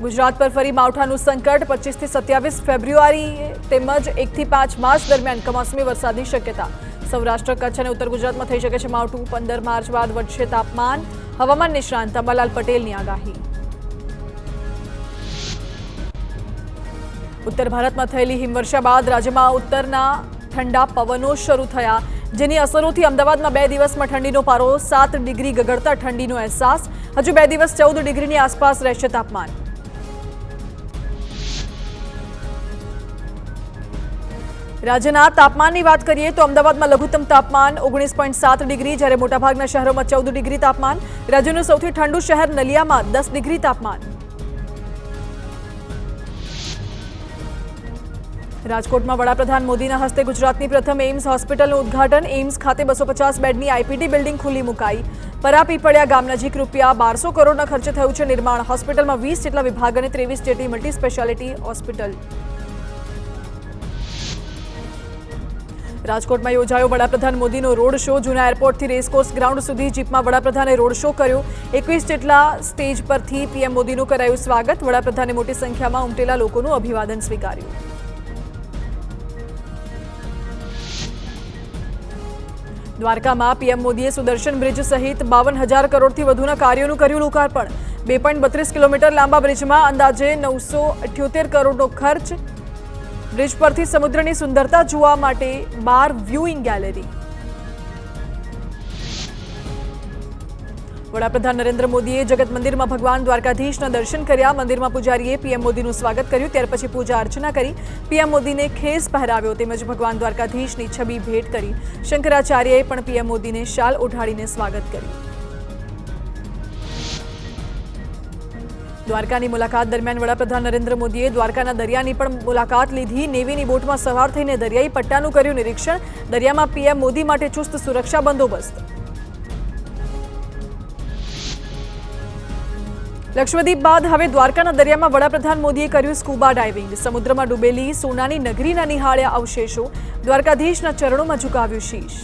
ગુજરાત પર ફરી માવઠાનું સંકટ 25 થી 27 ફેબ્રુઆરી તેમજ 1 થી 5 માર્ચ દરમિયાન કમોસમી વરસાદની શક્યતા। સૌરાષ્ટ્ર કચ્છ અને ઉત્તર ગુજરાતમાં થઈ શકે છે માવઠું। 15 માર્ચ બાદ વધશે તાપમાન। હવામાન નિષ્ણાંત અંબાલાલ પટેલની આગાહી। ઉત્તર ભારતમાં થયેલી હિમવર્ષા બાદ રાજ્યમાં ઉત્તરના ઠંડા પવનો શરૂ થયા, જેની અસરોથી અમદાવાદમાં 2 દિવસમાં ઠંડીનો પારો 7 ડિગ્રી ગગડતા ઠંડીનો અહેસાસ। હજુ 2 દિવસ 14 ડિગ્રીની આસપાસ રહેશે તાપમાન। રાજ્યના તાપમાનની વાત કરીએ તો અમદાવાદમાં લઘુત્તમ તાપમાન 19.7 ડિગ્રી, જ્યારે મોટાભાગના શહેરોમાં 14 ડિગ્રી તાપમાન। રાજ્યનું સૌથી ઠંડુ શહેર નલિયામાં 10 ડિગ્રી તાપમાન। રાજકોટમાં વડાપ્રધાન મોદીના હસ્તે ગુજરાતની પ્રથમ એમ્સ હોસ્પિટલનું ઉદ્ઘાટન। એમ્સ ખાતે 250 બેડની આઈપીડી બિલ્ડિંગ ખુલ્લી મુકાઈ। પરાપીપળિયા ગામ નજીક રૂપિયા 1200 કરોડના ખર્ચે થયું છે નિર્માણ। હોસ્પિટલમાં 20 જેટલા વિભાગ અને 23 જેટલી મલ્ટી સ્પેશિયાલિટી હોસ્પિટલ। રાજકોટમાં યોજાયો વડાપ્રધાન મોદીનો રોડ શો। જૂના એરપોર્ટથી રેસકોર્સ ગ્રાઉન્ડ સુધી જીપમાં વડાપ્રધાને રોડ શો કર્યો। 21 જેટલા સ્ટેજ પરથી પીએમ મોદીનું કરાયું સ્વાગત। વડાપ્રધાને મોટી સંખ્યામાં ઉમટેલા લોકોનું અભિવાદન સ્વીકાર્યું। દ્વારકામાં પીએમ મોદીએ સુદર્શન બ્રિજ સહિત 52,000 કરોડથી વધુના કાર્યોનું કર્યું લોકાર્પણ। 2.32 કિલોમીટર લાંબા બ્રિજમાં અંદાજે 978 કરોડનો ખર્ચ। બ્રિજ પરથી સમુદ્રની સુંદરતા જોવા માટે 12 વ્યુઇંગ ગેલેરી। વડાપ્રધાન નરેન્દ્ર મોદીએ જગત મંદિરમાં ભગવાન દ્વારકાધીશના દર્શન કર્યા। મંદિરમાં પૂજારીએ પીએમ મોદીનું સ્વાગત કર્યું, ત્યાર પછી પૂજા અર્ચના કરી। પીએમ મોદીને ખેસ પહેરાવ્યો તેમજ ભગવાન દ્વારકાધીશની છબી ભેટ કરી। શંકરાચાર્યએ પણ પીએમ મોદીને શાલ ઓઢાડીને સ્વાગત કર્યું। દ્વારકાની મુલાકાત દરમિયાન વડાપ્રધાન નરેન્દ્ર મોદીએ દ્વારકાના દરિયાની પણ મુલાકાત લીધી। નેવીની બોટમાં સવાર થઈને દરિયાઈ પટ્ટાનું કર્યું નિરીક્ષણ। દરિયામાં પીએમ મોદી માટે ચુસ્ત સુરક્ષા બંદોબસ્ત। લક્ષદ્વીપ બાદ હવે દ્વારકાના દરિયામાં વડાપ્રધાન મોદીએ કર્યું સ્કૂબા ડાઇવિંગ। સમુદ્રમાં ડૂબેલી સોનાની નગરીના નિહાળ્યા અવશેષો। દ્વારકાધીશના ચરણોમાં ઝુકાવ્યું શીશ।